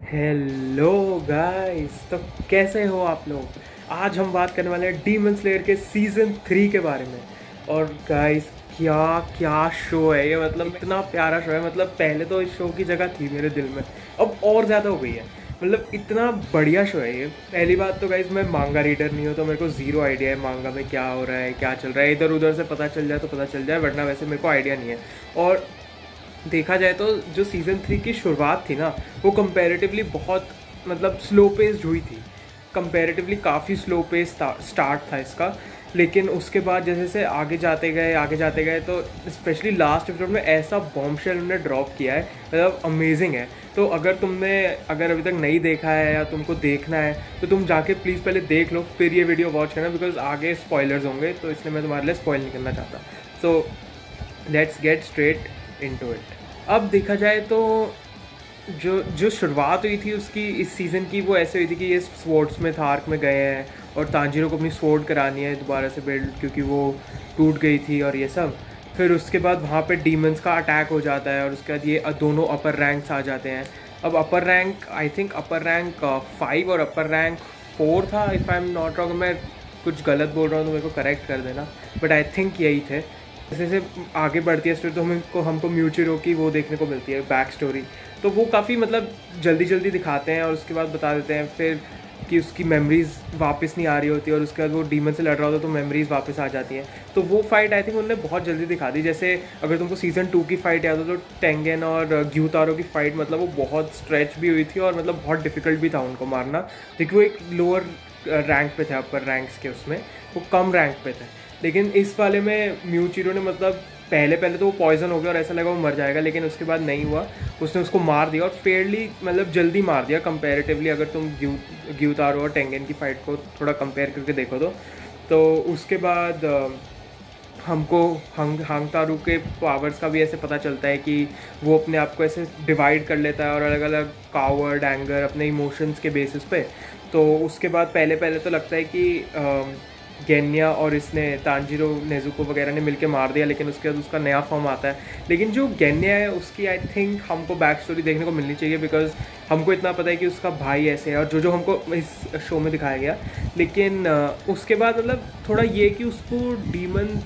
Hello guys, तो कैसे हो आप लोग। आज हम बात करने वाले हैं डीमन स्लेयर के सीज़न 3 के बारे में। और गाइस, क्या क्या शो है ये। मतलब इतना प्यारा शो है। मतलब पहले तो इस शो की जगह थी मेरे दिल में, अब और ज़्यादा हो गई है। मतलब इतना बढ़िया शो है ये। पहली बात तो गाइस, मैं मांगा रीडर नहीं हूँ, तो मेरे को ज़ीरो आइडिया है मांगा में क्या हो रहा है, क्या चल रहा है। इधर उधर से पता चल जाए तो पता चल जाए, वरना वैसे मेरे को आइडिया नहीं है। और देखा जाए तो जो सीज़न 3 की शुरुआत थी ना, वो कंपैरेटिवली बहुत मतलब स्लो पेस्ड हुई थी। कंपैरेटिवली काफ़ी स्लो पेस स्टार्ट था इसका। लेकिन उसके बाद जैसे जैसे आगे जाते गए तो स्पेशली लास्ट एपिसोड में ऐसा बॉम्बशेल उन्होंने ड्रॉप किया है, मतलब अमेजिंग है। तो अगर अभी तक नहीं देखा है या तुमको देखना है तो तुम जाके प्लीज़ पहले देख लो, फिर ये वीडियो वॉच करना, बिकॉज आगे स्पॉयलर्स होंगे, तो इसलिए मैं तुम्हारे लिए स्पॉइल नहीं करना चाहता। So let's get straight into it. अब देखा जाए तो जो जो शुरुआत हुई थी उसकी इस सीज़न की, वो ऐसे हुई थी कि ये स्वॉर्ड्स में थार्क में गए हैं और तांजीरो को अपनी स्वॉर्ड करानी है दोबारा से बिल्ड, क्योंकि वो टूट गई थी और ये सब। फिर उसके बाद वहाँ पे डीमंस का अटैक हो जाता है और उसके बाद ये दोनों अपर रैंक्स आ जाते हैं। अब अपर rank, I think upper rank 5 और अपर रैंक 4 था, if I am not wrong. मैं कुछ गलत बोल रहा हूँ तो मेरे को करेक्ट कर देना, बट आई थिंक यही थे। जैसे जैसे आगे बढ़ती है स्टोरी तो हमको म्यूचिरो की वो देखने को मिलती है बैक स्टोरी। तो वो काफ़ी मतलब जल्दी जल्दी दिखाते हैं और उसके बाद बता देते हैं फिर कि उसकी मेमोरीज़ वापस नहीं आ रही होती, और उसके बाद वो डीमन से लड़ रहा होता तो मेमोरीज़ वापस आ जाती हैं। तो वो फाइट आई थिंक उन्होंने बहुत जल्दी दिखा दी। जैसे अगर तुमको सीज़न 2 की फ़ाइट याद हो तो टेंगेन और ग्यूतारो की फ़ाइट, मतलब वो बहुत स्ट्रेच भी हुई थी और मतलब बहुत डिफ़िकल्ट भी था उनको मारना, क्योंकि वो एक लोअर रैंक पे थे, अपर रैंक्स के उसमें वो कम रैंक पे थे। लेकिन इस वाले में म्यूचिरो ने मतलब पहले पहले तो वो पॉइजन हो गया और ऐसा लगा वो मर जाएगा, लेकिन उसके बाद नहीं हुआ। उसने उसको मार दिया और फेयरली मतलब जल्दी मार दिया कंपैरेटिवली, अगर तुम ग्यूतारो और टेंगेन की फ़ाइट को थोड़ा कंपेयर करके देखो तो उसके बाद हमको हांगतारू के पावर्स का भी ऐसे पता चलता है कि वो अपने आप को ऐसे डिवाइड कर लेता है और अलग अलग कावर्ड, एंगर, अपने इमोशंस के बेसिस पे। तो उसके बाद पहले पहले तो लगता है कि गेन्या और इसने तांजीरो नेजुको वगैरह ने मिलके मार दिया, लेकिन उसके बाद उसका नया फॉर्म आता है। लेकिन जो गेन्या है उसकी आई थिंक हमको बैक स्टोरी देखने को मिलनी चाहिए, बिकॉज हमको इतना पता है कि उसका भाई ऐसे है और जो जो हमको इस शो में दिखाया गया। लेकिन उसके बाद मतलब थोड़ा ये कि उसको डीमन,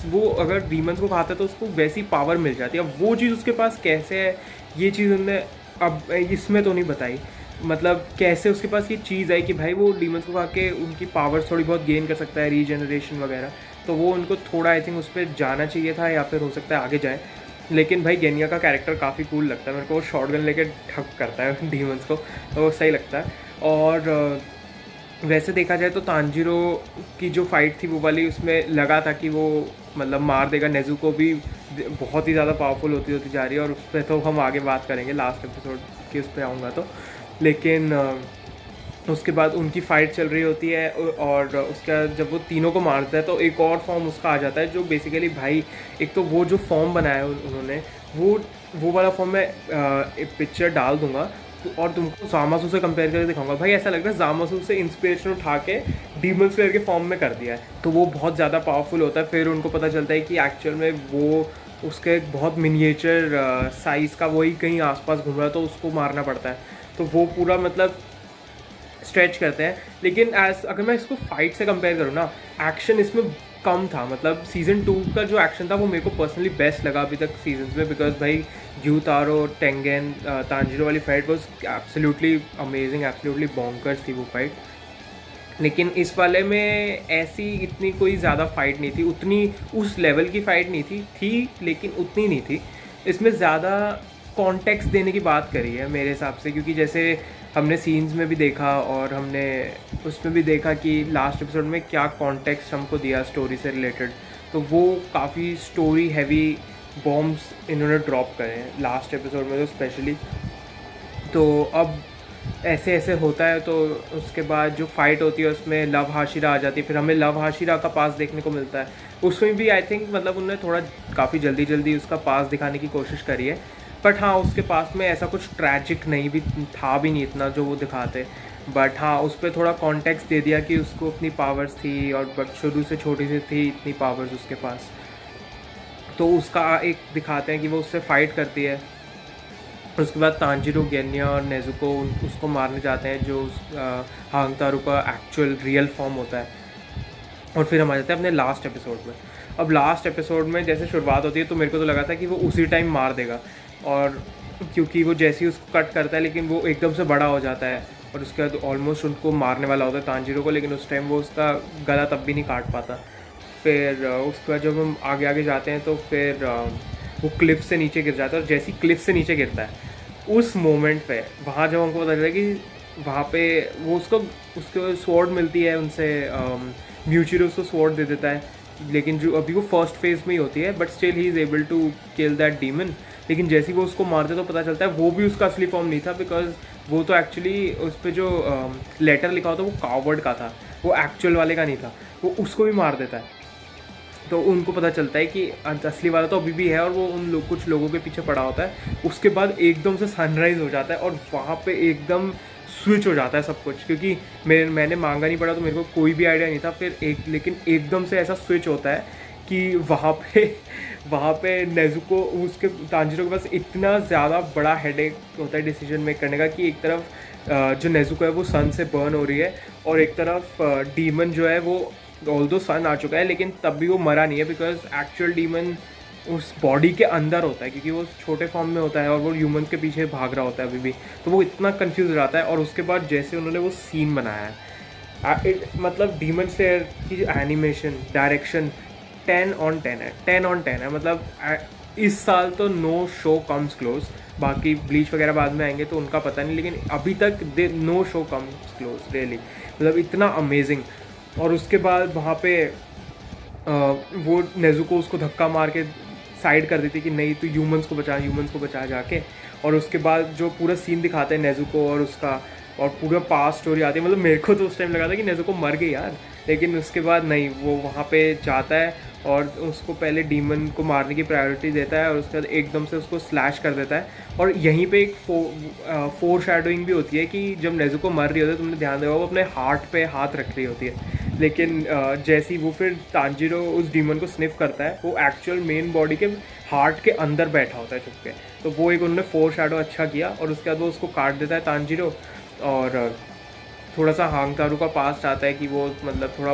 वो अगर डीमंस को खाता है तो उसको वैसी पावर मिल जाती है। अब वो चीज़ उसके पास कैसे है, ये चीज़ उन्होंने अब इसमें तो नहीं बताई। मतलब कैसे उसके पास ये चीज़ आई कि भाई वो डीमंस को खा के उनकी पावर्स थोड़ी बहुत गेन कर सकता है, रीजनरेशन वगैरह। तो वो उनको थोड़ा आई थिंक उस पर जाना चाहिए था, या फिर हो सकता है आगे जाए। लेकिन भाई गेनिया का कैरेक्टर काफ़ी कूल लगता है मेरे को। वो शॉटगन लेके ठक करता है डीमंस को, तो वो सही लगता है। और वैसे देखा जाए तो तांजीरो की जो फाइट थी वो वाली, उसमें लगा था कि वो मतलब मार देगा नेजुको भी, बहुत ही ज़्यादा पावरफुल होती होती जा रही है। और उस पर तो हम आगे बात करेंगे लास्ट एपिसोड की, उस पर आऊँगा तो। लेकिन उसके बाद उनकी फ़ाइट चल रही होती है और उसका जब वो तीनों को मारता है तो एक और फॉर्म उसका आ जाता है, जो बेसिकली भाई, एक तो वो जो फॉर्म बनाया है उन्होंने, वो वाला फॉर्म मैं एक पिक्चर डाल दूंगा और तुमको जामासू से कंपेयर करके दिखाऊंगा। भाई ऐसा लग रहा है जामासू से इंस्पिरेशन उठा के डीमन स्लेयर के फॉर्म में कर दिया है। तो वो बहुत ज़्यादा पावरफुल होता है। फिर उनको पता चलता है कि एक्चुअल में वो उसके एक बहुत मिनिएचर साइज़ का वही कहीं आसपास घूम रहा है, तो उसको मारना पड़ता है। तो वो पूरा मतलब स्ट्रेच करते हैं। लेकिन अगर मैं इसको फाइट से कंपेयर करूँ ना, एक्शन इसमें कम था। मतलब सीज़न 2 का जो एक्शन था वो मेरे को पर्सनली बेस्ट लगा अभी तक सीजन्स में, बिकॉज भाई ग्यूतारो, टेंगेन, तांजीरो वाली fight was absolutely amazing, absolutely bonkers थी वो फाइट। लेकिन इस वाले में ऐसी इतनी कोई ज़्यादा फाइट नहीं थी, उतनी उस लेवल की फ़ाइट नहीं थी, लेकिन उतनी नहीं थी। इसमें ज़्यादा कॉन्टेक्स्ट देने की बात करी है मेरे हिसाब से, क्योंकि जैसे हमने सीन्स में भी देखा और हमने उसमें भी देखा कि लास्ट एपिसोड में क्या कॉन्टेक्स्ट हमको दिया स्टोरी से रिलेटेड। तो वो काफ़ी स्टोरी हैवी बॉम्ब्स इन्होंने ड्रॉप करे हैं लास्ट एपिसोड में तो स्पेशली। तो अब ऐसे ऐसे होता है, तो उसके बाद जो फाइट होती है उसमें लव हाशिरा आ जाती है। फिर हमें लव हाशिरा का पास देखने को मिलता है। उसमें भी आई थिंक मतलब उन्होंने थोड़ा काफ़ी जल्दी जल्दी उसका पास दिखाने की कोशिश करी है, बट हाँ उसके पास में ऐसा कुछ ट्रैजिक नहीं भी था भी नहीं इतना जो वो दिखाते। बट हाँ उस पर थोड़ा कॉन्टेक्स्ट दे दिया कि उसको अपनी पावर्स थी और बट शुरू से छोटी सी थी इतनी पावर्स उसके पास। तो उसका एक दिखाते हैं कि वो उससे फाइट करती है। उसके बाद तांजिरो, गेन्या और नेजुको उसको मारने जाते हैं, जो हांगतारू का एक्चुअल रियल फॉर्म होता है। और फिर हम आ जाते हैं अपने लास्ट एपिसोड में। अब लास्ट एपिसोड में जैसे शुरुआत होती है तो मेरे को तो लगा था कि वो उसी टाइम मार देगा, और क्योंकि वो जैसे ही उसको कट करता है लेकिन वो एकदम से बड़ा हो जाता है और उसके बाद ऑलमोस्ट उनको मारने वाला होता है तांजिरो को, लेकिन उस टाइम वो उसका गला तब भी नहीं काट पाता। फिर उसके बाद जब हम आगे आगे जाते हैं तो फिर वो क्लिफ से नीचे गिर जाता है, और जैसे ही क्लिफ से नीचे गिरता है उस मोमेंट पे वहाँ जब हमको पता चला कि वहाँ पे वो उसको स्वॉर्ड मिलती है उनसे, म्यूचिरो उसको स्वॉर्ड दे देता है, लेकिन जो अभी वो फर्स्ट फेज में ही होती है, but still he is able to kill that demon. लेकिन जैसे ही वो उसको मारते तो पता चलता है वो भी उसका असली फॉर्म नहीं था, बिकॉज वो तो एक्चुअली उस पर जो लेटर लिखा होता है वो कावर्ड का था, वो एक्चुअल वाले का नहीं था। वो उसको भी मार देता है, तो उनको पता चलता है कि असली वाला तो अभी भी है, और वो कुछ लोगों के पीछे पड़ा होता है। उसके बाद एकदम से सनराइज़ हो जाता है और वहाँ पे एकदम स्विच हो जाता है सब कुछ, क्योंकि मैंने मांगा नहीं पड़ा तो मेरे को कोई भी आइडिया नहीं था। फिर लेकिन एकदम से ऐसा स्विच होता है कि वहाँ पे नेजुको, उसके तांजिरो के पास इतना ज़्यादा बड़ा हेडेक होता है डिसीजन मेक करने का, कि एक तरफ जो नेजुको है वो सन से बर्न हो रही है, और एक तरफ डीमन जो है वो ऑल्दो सन आ चुका है लेकिन तब भी वो मरा नहीं है, बिकॉज एक्चुअल डीमन उस बॉडी के अंदर होता है, क्योंकि वो छोटे फॉर्म में होता है और वो ह्यूमंस के पीछे भाग रहा होता है अभी भी। तो वो इतना कंफ्यूज हो जाता है। और उसके बाद जैसे उन्होंने वो सीन बनाया है, मतलब डीमन स्लेयर की जो एनिमेशन, डायरेक्शन 10/10 है, 10/10 है। मतलब इस साल तो नो शो कम्स क्लोज, बाकी ब्लीच वगैरह बाद में आएंगे तो उनका पता नहीं, लेकिन अभी तक no show comes close really, मतलब इतना अमेजिंग। और उसके बाद वहाँ पे वो नेजुको उसको धक्का मार के साइड कर देती कि नहीं तो ह्यूमंस को बचा जाके। और उसके बाद जो पूरा सीन दिखाते हैं नेजुको और उसका, और पूरा पास्ट स्टोरी आती है। मतलब मेरे को तो उस टाइम लगा था कि नेजुको मर गई यार, लेकिन उसके बाद नहीं, वो वहाँ पे जाता है और उसको पहले डीमन को मारने की प्रायोरिटी देता है, और उसके बाद एकदम से उसको स्लैश कर देता है। और यहीं पे एक फोर शैडोइंग भी होती है कि जब नेजुको मर रही होती है, तुमने ध्यान देखा वो अपने हार्ट पे हाथ रख रही होती है, लेकिन जैसे ही वो फिर तांजिरो उस डीमन को स्निफ करता है, वो एक्चुअल मेन बॉडी के हार्ट के अंदर बैठा होता है छुप के। तो वो एक उन्होंने फोर शैडो अच्छा किया। और उसके बाद वो उसको काट देता है तांजिरो, और थोड़ा सा हांगतारू का पास्ट आता है कि वो मतलब थोड़ा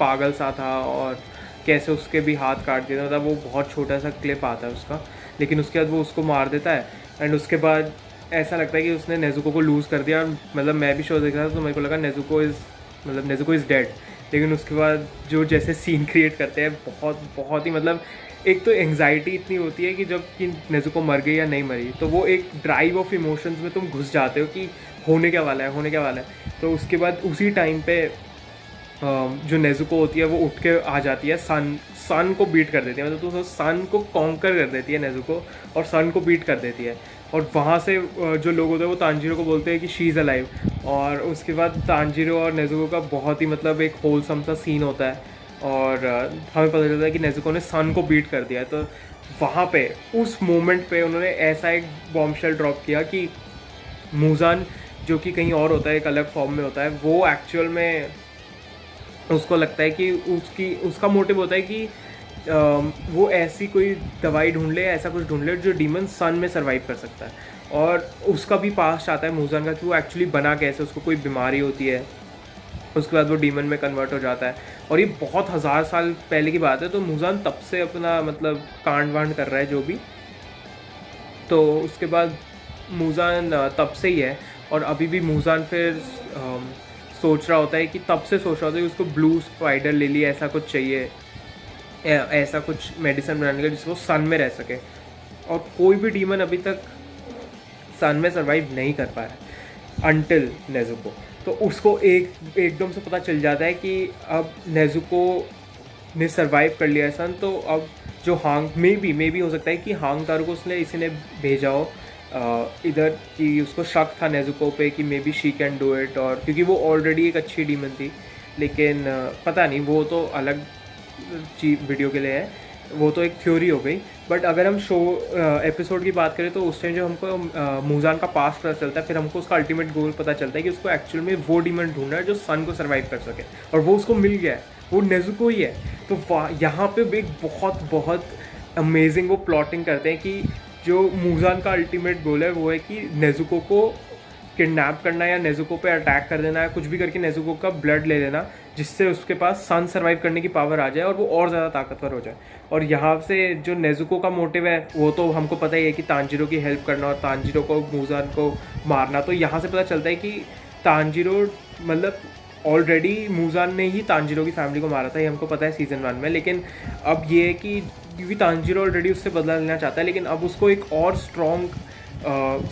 पागल सा था और कैसे उसके भी हाथ काट दिया था। मतलब वो बहुत छोटा सा क्लिप आता है उसका, लेकिन उसके बाद वो उसको मार देता है। एंड उसके बाद ऐसा लगता है कि उसने नेजुको को लूज़ कर दिया। मतलब मैं भी शो देख रहा था तो मेरे को लगा नेजुको इज़ डेड, लेकिन उसके बाद जो जैसे सीन क्रिएट करते हैं बहुत ही, मतलब एक तो एंग्जाइटी इतनी होती है कि जब कि नेजुको मर गई या नहीं मरी, तो वो एक ड्राइव ऑफ इमोशंस में तुम घुस जाते हो कि होने क्या वाला है। तो उसके बाद उसी टाइम पे जो नेजुको होती है वो उठ के आ जाती है, सन को बीट कर देती है। मतलब तो सन को कॉन्कर कर देती है नेजुको, और सन को बीट कर देती है। और वहाँ से जो लोग होते हैं वो तांजिरो को बोलते हैं कि शी इज़ अलाइव। और उसके बाद तांजिरो और नेजुको का बहुत ही मतलब एक होलसम सा सीन होता है, और हमें पता चलता है कि नेजुको ने सन को बीट कर दिया है। तो वहाँ पे उस मोमेंट पे उन्होंने ऐसा एक बॉम्बशेल ड्रॉप किया कि मूजान, जो कि कहीं और होता है, एक अलग फॉर्म में होता है, वो एक्चुअल में उसको लगता है कि उसका मोटिव होता है कि वो ऐसी कोई दवाई ढूंढ ले, ऐसा कुछ ढूंढ ले जो डीमन सन में सर्वाइव कर सकता है। और उसका भी पास्ट आता है मूजान का कि वो एक्चुअली बना कैसे, उसको कोई बीमारी होती है, उसके बाद वो डीमन में कन्वर्ट हो जाता है। और ये बहुत 1000 साल पहले की बात है, तो मूजान तब से अपना मतलब कांड वांड कर रहा है जो भी। तो उसके बाद मूजान तब से ही है, और अभी भी मूजान फिर सोच रहा होता है कि तब से सोच रहा होता है कि उसको ब्लू स्पाइडर लिली ऐसा कुछ चाहिए, ऐसा कुछ मेडिसिन बनाने का जिसको सन में रह सके। और कोई भी डीमन अभी तक सन में सर्वाइव नहीं कर पाया अंटिल नेजुको। तो उसको एकदम से पता चल जाता है कि अब नेजुको ने सर्वाइव कर लिया है सन, तो अब जो मे भी हो सकता है कि हांगतारू को उसने इसी ने भेजा हो इधर, कि उसको शक था नेजुको पे कि may be she can do it, और क्योंकि वो ऑलरेडी एक अच्छी डीमन थी। लेकिन पता नहीं, वो तो अलग वीडियो के लिए है, वो तो एक थ्योरी हो गई। बट अगर हम एपिसोड की बात करें तो उस टाइम जो हमको मूजान का पास्ट पता चलता है, फिर हमको उसका अल्टीमेट गोल पता चलता है कि उसको एक्चुअल में वो डीमन ढूंढना है जो सन को सर्वाइव कर सके, और वो उसको मिल गया है, वो नेजुको ही है। तो यहाँ पे भी एक बहुत अमेजिंग वो प्लॉटिंग करते हैं कि जो मूजान का अल्टीमेट गोल है वो है कि नेजुको को किडनैप करना या नेजुको पे अटैक कर देना है, कुछ भी करके नेजुको का ब्लड ले लेना, जिससे उसके पास सन सर्वाइव करने की पावर आ जाए और वो और ज़्यादा ताकतवर हो जाए। और यहाँ से जो नेजुको का मोटिव है वो तो हमको पता ही है कि तांजीरो की हेल्प करना और तांजीरो को मूजान को मारना। तो यहाँ से पता चलता है कि तांजीरो मतलब ऑलरेडी मूजान ने ही तांजीरो की फैमिली को मारा था, ये हमको पता है सीज़न 1 में। लेकिन अब ये है कि क्योंकि तांजीरो ऑलरेडी उससे बदला लेना चाहता है, लेकिन अब उसको एक और स्ट्रॉन्ग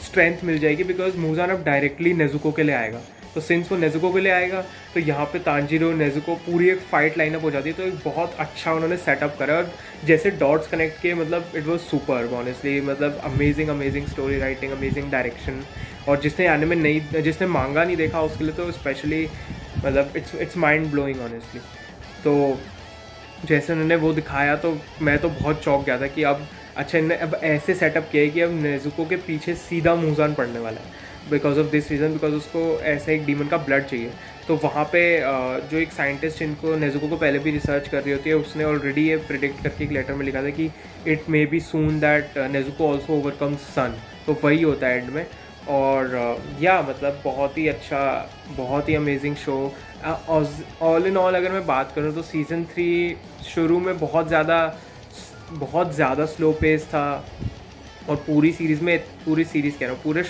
स्ट्रेंथ मिल जाएगी बिकॉज मूजान अब डायरेक्टली नेजुको के लिए आएगा। तो सिंस वो नेजुको के लिए आएगा तो यहाँ पे तांजीरो नेजुको पूरी एक फाइट लाइनअप हो जाती है। तो एक बहुत अच्छा उन्होंने सेटअप करा और जैसे डॉट्स कनेक्ट किए, मतलब इट वाज सुपर ऑनेस्टली, मतलब amazing story writing, amazing direction. और जिसने एनिमे नहीं, जिसने मांगा नहीं देखा उसके लिए तो स्पेशली मतलब इट्स माइंड ब्लोइंग ऑनेस्टली। तो जैसे उन्होंने वो दिखाया तो मैं तो बहुत चौंक गया था कि अब अच्छा इन्होंने अब ऐसे सेटअप किया है कि अब नेजुको के पीछे सीधा मूजान पड़ने वाला है because of this reason, because उसको ऐसे एक डीमन का ब्लड चाहिए। तो वहाँ पे जो एक साइंटिस्ट इनको नेजुको को पहले भी रिसर्च कर रही होती है, उसने ऑलरेडी ये प्रिडिक्ट करके एक लेटर में लिखा था कि it may be soon that Nezuko also overcome sun. तो वही होता है एंड में। और या मतलब बहुत ही अच्छा, बहुत ही amazing show. All in all अगर मैं बात करूँ तो सीज़न 3 शुरू में बहुत ज़्यादा स्लो पेस था और पूरी सीरीज़ कह रहा हूँ, पूरे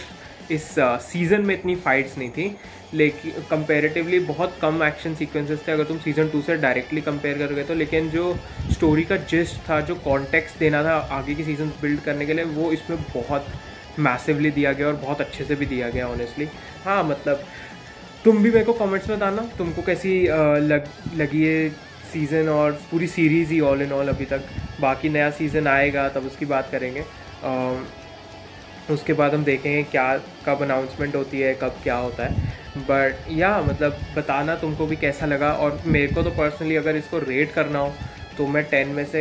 इस सीज़न में इतनी फाइट्स नहीं थी, लेकिन कंपैरेटिवली बहुत कम एक्शन सीक्वेंसेस थे अगर तुम सीज़न 2 से डायरेक्टली कंपेयर करोगे तो। लेकिन जो स्टोरी का जिस्ट था, जो कॉन्टेक्स्ट देना था आगे की सीजन बिल्ड करने के लिए, वो इसमें बहुत मैसिवली दिया गया और बहुत अच्छे से भी दिया गया ऑनेस्टली। हाँ मतलब तुम भी मेरे को कमेंट्स में बताना तुमको कैसी लगी है सीज़न और पूरी series he all in all अभी तक। बाकी नया सीज़न आएगा तब उसकी बात करेंगे, उसके बाद हम देखेंगे क्या कब अनाउंसमेंट होती है, कब क्या होता है। बट या मतलब बताना तुमको भी कैसा लगा। और मेरे को तो पर्सनली अगर इसको रेट करना हो तो मैं 10 में से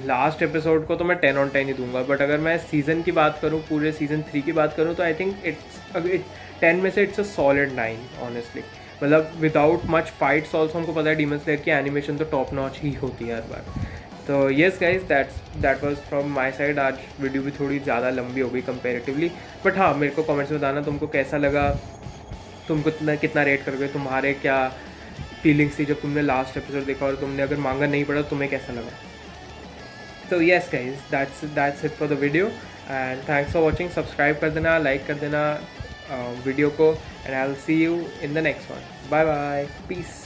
लास्ट एपिसोड को तो मैं 10 on 10 ही दूंगा। बट अगर मैं सीज़न की बात करूँ, पूरे सीज़न 3 की बात करूँ तो आई थिंक 10 में से इट्स अ सॉलिड 9 ऑनेस्टली। मतलब विदाउट मच फाइट्स ऑल्सो हमको पता है डीमन स्लेयर की एनिमेशन तो टॉप नॉच ही होती है हर बार। तो yes guys that was from my side. आज वीडियो भी थोड़ी ज़्यादा लंबी हो गई कंपेरेटिवली, बट हाँ मेरे को कमेंट्स में बताना तुमको कैसा लगा, तुमको कितना रेट करोगे, तुम्हारे क्या फीलिंग्स थी जब तुमने लास्ट एपिसोड देखा और तुमने अगर मांगा नहीं पड़ा तुम्हें कैसा लगा। तो yes guys that's it for the video and thanks for watching. Subscribe कर देना, लाइक कर देना वीडियो को and I will see you in the next one. Bye bye, piece.